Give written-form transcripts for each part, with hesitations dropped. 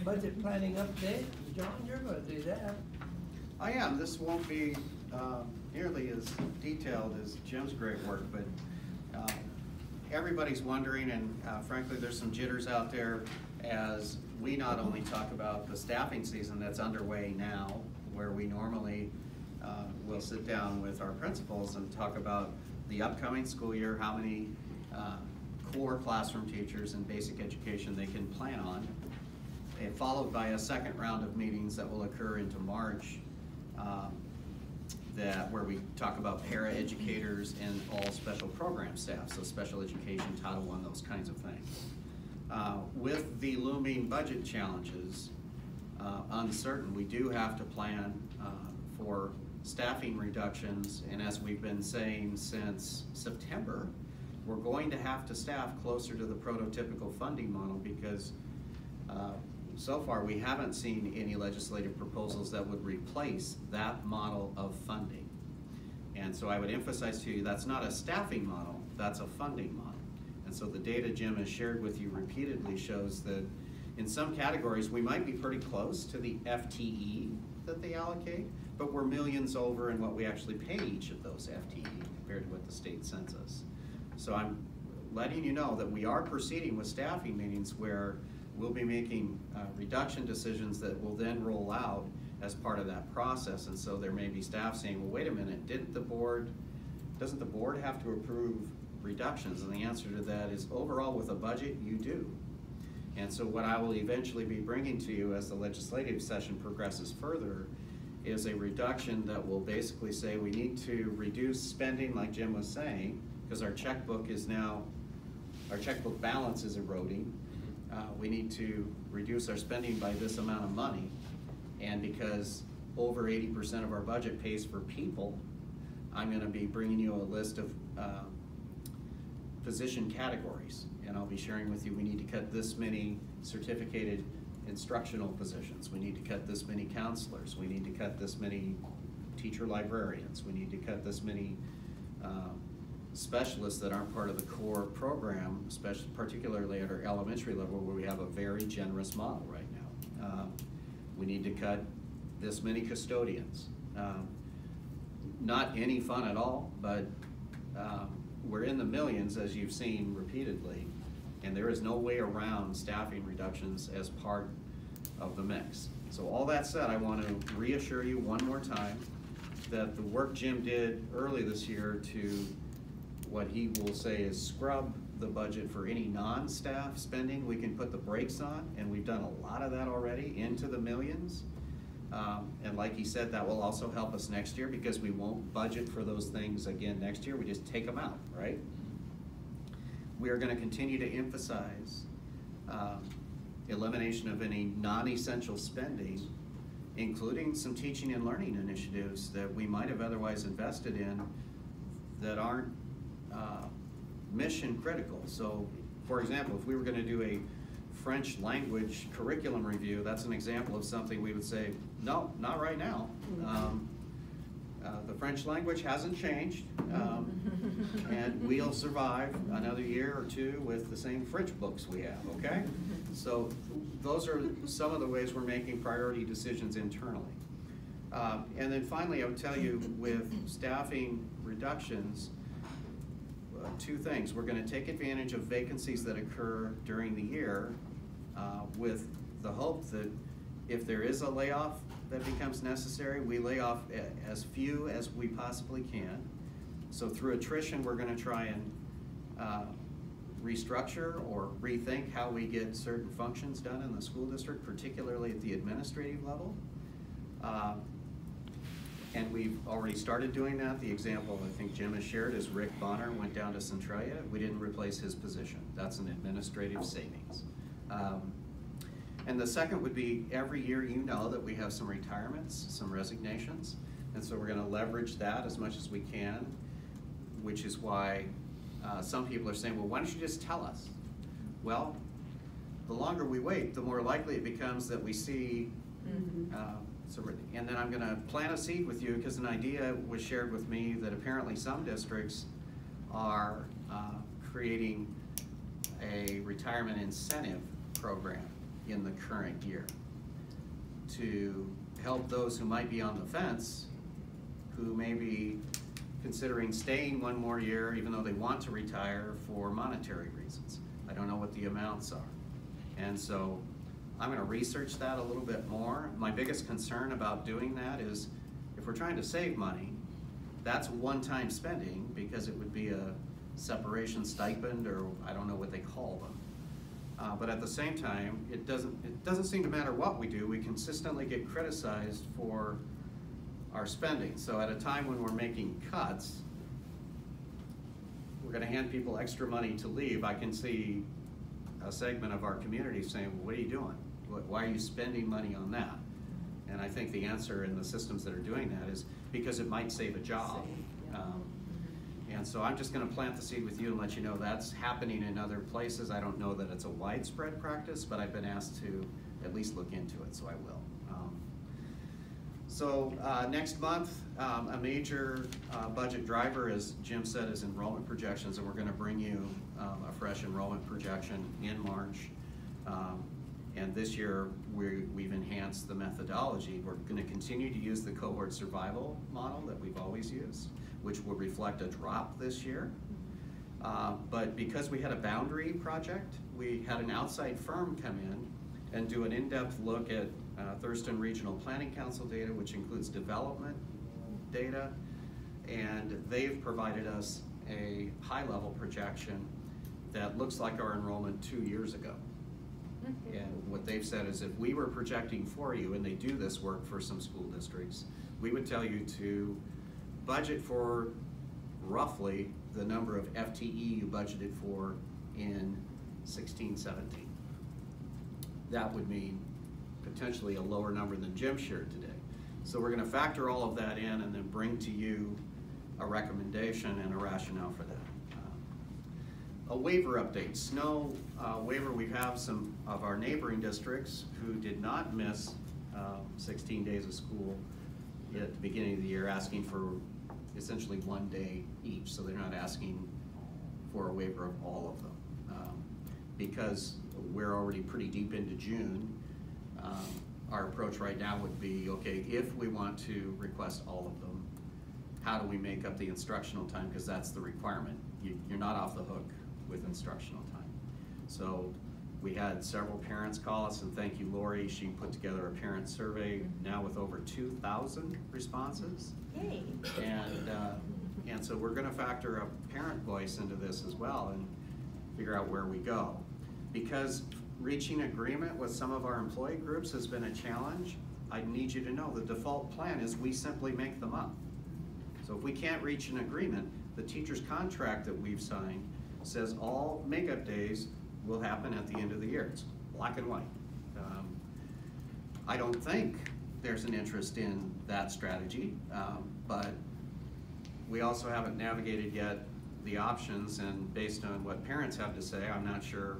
budget planning update. John, you're gonna do that. I am. This won't be nearly as detailed as Jim's great work, but everybody's wondering, and frankly there's some jitters out there as we not only talk about the staffing season that's underway now, where we normally will sit down with our principals and talk about the upcoming school year, how many core classroom teachers in basic education they can plan on, and followed by a second round of meetings that will occur into March, where we talk about para-educators and all special program staff, so special education, Title I, those kinds of things. With the looming budget challenges, uncertain, we do have to plan for staffing reductions, and as we've been saying since September, we're going to have to staff closer to the prototypical funding model because so far we haven't seen any legislative proposals that would replace that model of funding. And so I would emphasize to you that's not a staffing model, that's a funding model. And so the data Jim has shared with you repeatedly shows that in some categories we might be pretty close to the FTE that they allocate, but we're millions over in what we actually pay each of those FTE compared to what the state sends us. So I'm letting you know that we are proceeding with staffing meetings where we'll be making reduction decisions that will then roll out as part of that process. And so there may be staff saying, well, wait a minute, doesn't the board have to approve reductions? And the answer to that is overall with a budget, you do. And so what I will eventually be bringing to you as the legislative session progresses further is a reduction that will basically say we need to reduce spending, like Jim was saying, because our checkbook balance is eroding. We need to reduce our spending by this amount of money. And because over 80% of our budget pays for people, I'm going to be bringing you a list of position categories. And I'll be sharing with you, we need to cut this many certificated instructional positions. We need to cut this many counselors. We need to cut this many teacher librarians. We need to cut this many specialists that aren't part of the core program, especially particularly at our elementary level where we have a very generous model right now. We need to cut this many custodians. Not any fun at all, but we're in the millions, as you've seen repeatedly, and there is no way around staffing reductions as part of the mix. So all that said, I want to reassure you one more time that the work Jim did early this year to what he will say is scrub the budget for any non-staff spending we can put the brakes on, and we've done a lot of that already into the millions. And like he said, that will also help us next year because we won't budget for those things again next year, we just take them out, right? We are going to continue to emphasize elimination of any non-essential spending, including some teaching and learning initiatives that we might have otherwise invested in that aren't mission critical. So, for example, if we were going to do a French language curriculum review, that's an example of something we would say, no, not right now. The French language hasn't changed, and we'll survive another year or two with the same French books we have, okay? So those are some of the ways we're making priority decisions internally. And then finally, I would tell you with staffing reductions, two things. We're going to take advantage of vacancies that occur during the year with the hope that if there is a layoff that becomes necessary, we lay off as few as we possibly can. So through attrition, we're going to try and restructure or rethink how we get certain functions done in the school district, particularly at the administrative level. And we've already started doing that. The example I think Jim has shared is Rick Bonner went down to Centralia. We didn't replace his position. That's an administrative savings. And the second would be every year you know that we have some retirements, some resignations, and so we're going to leverage that as much as we can, which is why some people are saying, well, why don't you just tell us? Well, the longer we wait, the more likely it becomes that we see and then I'm going to plant a seed with you because an idea was shared with me that apparently some districts are creating a retirement incentive program. in the current year to help those who might be on the fence, who may be considering staying one more year even though they want to retire for monetary reasons. I don't know what the amounts are. And so I'm going to research that a little bit more. My biggest concern about doing that is if we're trying to save money, that's one-time spending because it would be a separation stipend, or I don't know what they call them. But at the same time, it doesn't seem to matter what we do. We consistently get criticized for our spending. So at a time when we're making cuts, we're going to hand people extra money to leave. I can see a segment of our community saying, well, what are you doing? Why are you spending money on that? And I think the answer in the systems that are doing that is because it might save a job. And so I'm just going to plant the seed with you and let you know that's happening in other places. I don't know that it's a widespread practice, but I've been asked to at least look into it, so I will. Next month, a major budget driver, as Jim said, is enrollment projections, and we're going to bring you a fresh enrollment projection in March. And this year, we've enhanced the methodology. We're going to continue to use the cohort survival model that we've always used, which will reflect a drop this year. But because we had a boundary project, we had an outside firm come in and do an in-depth look at Thurston Regional Planning Council data, which includes development data, and they've provided us a high-level projection that looks like our enrollment 2 years ago. And what they've said is if we were projecting for you, and they do this work for some school districts, we would tell you to budget for roughly the number of FTE you budgeted for in 16-17. That would mean potentially a lower number than Jim shared today. So we're going to factor all of that in and then bring to you a recommendation and a rationale for that. A waiver update. Snow waiver, we have some of our neighboring districts who did not miss 16 days of school at the beginning of the year, asking for essentially 1 day each. So they're not asking for a waiver of all of them. Because we're already pretty deep into June, our approach right now would be, okay, if we want to request all of them, how do we make up the instructional time? Because that's the requirement. You're not off the hook with instructional time. So we had several parents call us, and thank you, Lori. She put together a parent survey now with over 2,000 responses. Yay. And so we're going to factor a parent voice into this as well and figure out where we go. Because reaching agreement with some of our employee groups has been a challenge, I need you to know the default plan is we simply make them up. So if we can't reach an agreement, the teacher's contract that we've signed says all makeup days will happen at the end of the year. It's black and white. I don't think there's an interest in that strategy, but we also haven't navigated yet the options, and based on what parents have to say, I'm not sure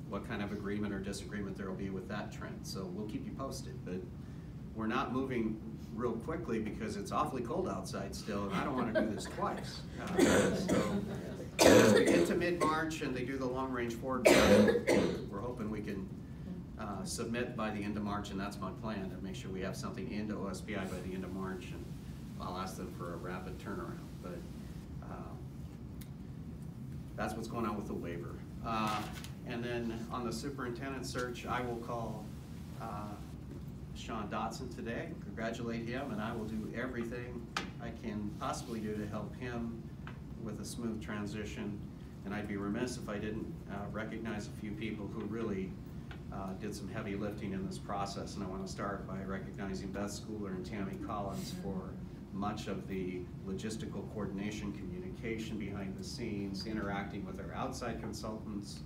what kind of agreement or disagreement there will be with that trend. So we'll keep you posted, but we're not moving real quickly because it's awfully cold outside still, and I don't want to do this twice. So as we get to mid-March and they do the long-range forward plan, we're hoping we can submit by the end of March, and that's my plan, to make sure we have something into OSBI by the end of March, and I'll ask them for a rapid turnaround. But that's what's going on with the waiver. And then on the superintendent search, I will call Sean Dotson today, congratulate him, and I will do everything I can possibly do to help him with a smooth transition. And I'd be remiss if I didn't recognize a few people who really did some heavy lifting in this process. And I want to start by recognizing Beth Schooler and Tammy Collins for much of the logistical coordination, communication behind the scenes, interacting with our outside consultants,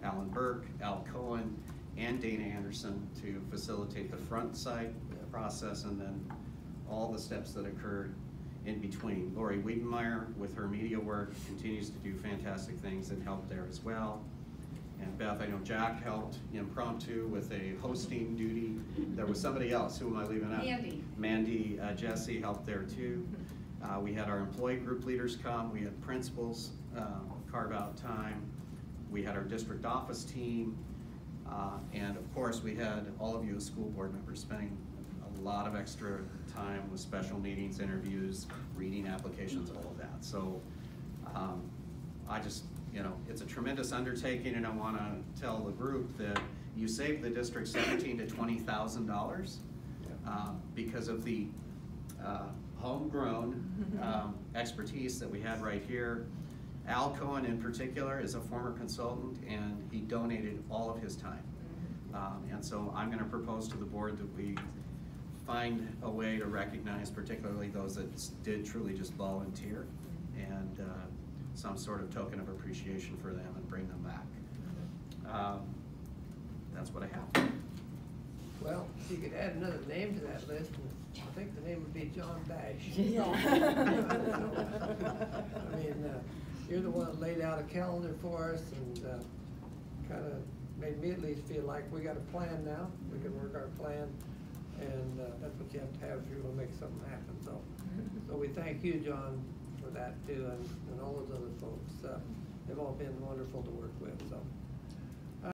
Alan Burke, Al Cohen, and Dana Anderson to facilitate the front side process, and then all the steps that occurred in between. Lori Wiedenmeyer, with her media work, continues to do fantastic things and help there as well. And Beth, I know Jack helped impromptu with a hosting duty. There was somebody else. Who am I leaving out? Mandy. Mandy Jesse helped there too. We had our employee group leaders come. We had principals carve out time. We had our district office team. And of course, we had all of you as school board members spending a lot of extra time with special meetings, interviews, reading applications, all of that. So I just, it's a tremendous undertaking, and I want to tell the group that you saved the district $17,000 to $20,000 because of the homegrown expertise that we had right here. Al Cohen in particular is a former consultant, and he donated all of his time. And so I'm going to propose to the board that we find a way to recognize particularly those that did truly just volunteer, and some sort of token of appreciation for them and bring them back. That's what I have. Well, if you could add another name to that list, I think the name would be John Bash. Yeah. I mean, you're the one that laid out a calendar for us, and kind of made me at least feel like we got a plan now. We can work our plan, and that's what you have to have if you're going to make something happen. So we thank you, John, for that too, and all those other folks. They've all been wonderful to work with. So